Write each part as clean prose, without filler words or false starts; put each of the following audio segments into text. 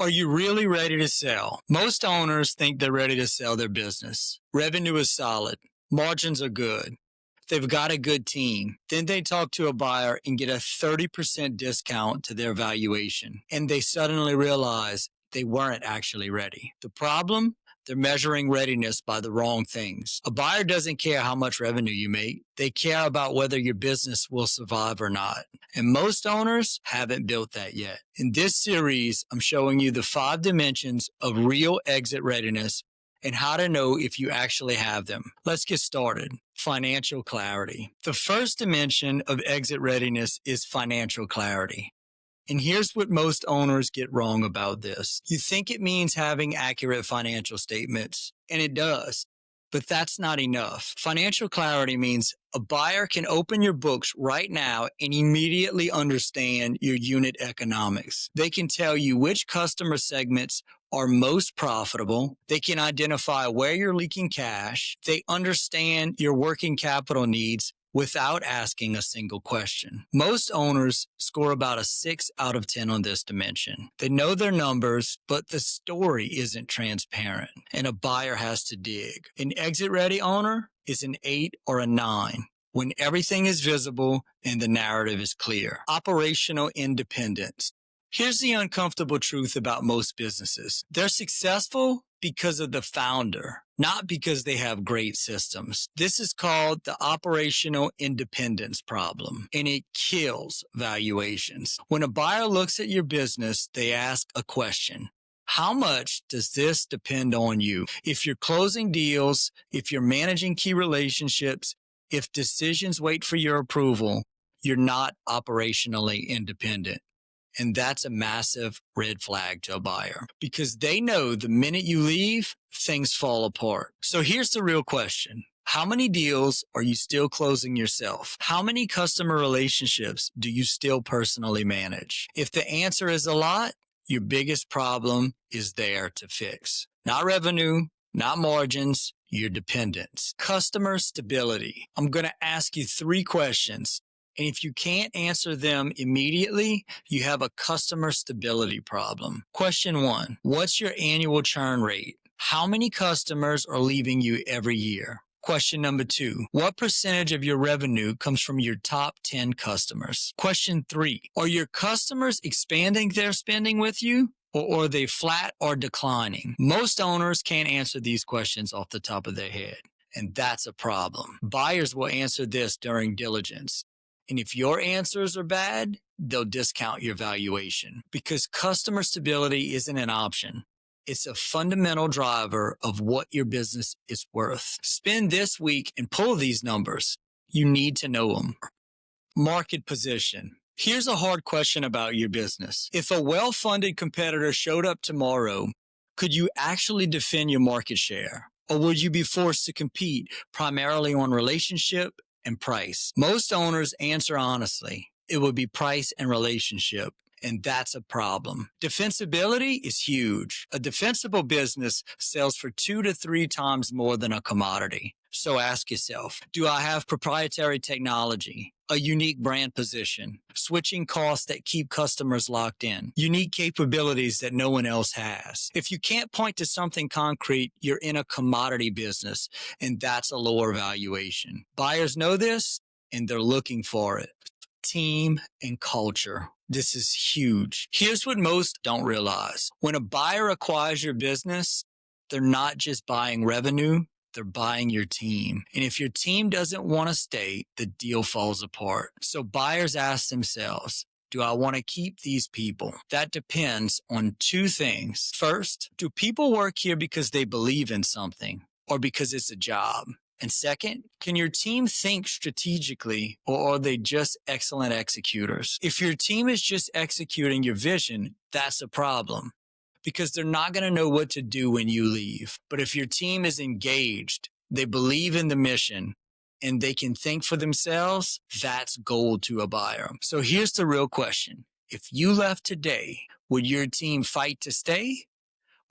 Are you really ready to sell? Most owners think they're ready to sell their business. Revenue is solid. Margins are good. They've got a good team. Then they talk to a buyer and get a 30% discount to their valuation. And they suddenly realize they weren't actually ready. The problem? They're measuring readiness by the wrong things. A buyer doesn't care how much revenue you make. They care about whether your business will survive or not. And most owners haven't built that yet. In this series, I'm showing you the 5 dimensions of real exit readiness and how to know if you actually have them. Let's get started. Financial clarity. The first dimension of exit readiness is financial clarity. And here's what most owners get wrong about this. You think it means having accurate financial statements, and it does, but that's not enough. Financial clarity means a buyer can open your books right now and immediately understand your unit economics. They can tell you which customer segments are most profitable. They can identify where you're leaking cash. They understand your working capital needs without asking a single question. Most owners score about a 6 out of 10 on this dimension. They know their numbers, but the story isn't transparent, and a buyer has to dig. An exit-ready owner is an 8 or a 9 when everything is visible and the narrative is clear. Operational independence. Here's the uncomfortable truth about most businesses. They're successful because of the founder, not because they have great systems. This is called the operational independence problem, and it kills valuations. When a buyer looks at your business, they ask a question. How much does this depend on you? If you're closing deals, if you're managing key relationships, if decisions wait for your approval, you're not operationally independent. And that's a massive red flag to a buyer because they know the minute you leave, things fall apart. So here's the real question. How many deals are you still closing yourself? How many customer relationships do you still personally manage? If the answer is a lot, your biggest problem is there to fix. Not revenue, not margins, your dependence. Customer stability. I'm going to ask you 3 questions. And if you can't answer them immediately, you have a customer stability problem. Question 1, what's your annual churn rate? How many customers are leaving you every year? Question number 2, what percentage of your revenue comes from your top 10 customers? Question 3, are your customers expanding their spending with you? Or are they flat or declining? Most owners can't answer these questions off the top of their head, and that's a problem. Buyers will answer this during diligence. And if your answers are bad, they'll discount your valuation because customer stability isn't an option. It's a fundamental driver of what your business is worth. Spend this week and pull these numbers. You need to know them. Market position. Here's a hard question about your business. If a well-funded competitor showed up tomorrow, could you actually defend your market share? Or would you be forced to compete primarily on relationship and price? Most owners answer honestly. It would be price and relationship, and that's a problem. Defensibility is huge. A defensible business sells for 2 to 3 times more than a commodity. So ask yourself, do I have proprietary technology, a unique brand position, switching costs that keep customers locked in, unique capabilities that no one else has? If you can't point to something concrete, you're in a commodity business, and that's a lower valuation. Buyers know this, and they're looking for it. Team and culture. This is huge. Here's what most don't realize. When a buyer acquires your business, they're not just buying revenue, they're buying your team. And if your team doesn't want to stay, the deal falls apart. So buyers ask themselves, do I want to keep these people? That depends on 2 things. First, do people work here because they believe in something or because it's a job? And second, can your team think strategically or are they just excellent executors? If your team is just executing your vision, that's a problem because they're not going to know what to do when you leave. But if your team is engaged, they believe in the mission, and they can think for themselves, that's gold to a buyer. So here's the real question. If you left today, would your team fight to stay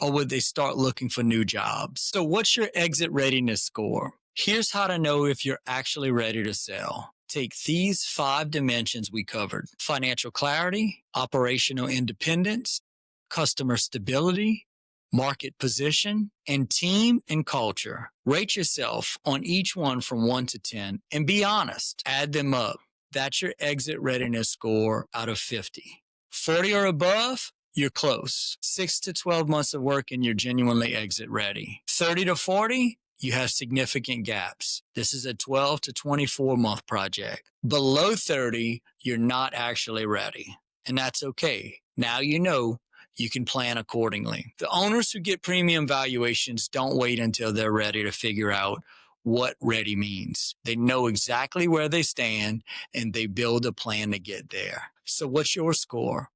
or would they start looking for new jobs? So what's your exit readiness score? Here's how to know if you're actually ready to sell. Take these 5 dimensions we covered: financial clarity, operational independence, customer stability, market position, and team and culture. Rate yourself on each one from 1 to 10 and be honest. Add them up. That's your exit readiness score out of 50. 40 or above, you're close. 6 to 12 months of work and you're genuinely exit ready. 30 to 40, you have significant gaps. This is a 12 to 24 month project. Below 30, you're not actually ready. And that's okay. Now you know you can plan accordingly. The owners who get premium valuations don't wait until they're ready to figure out what ready means. They know exactly where they stand and they build a plan to get there. So what's your score?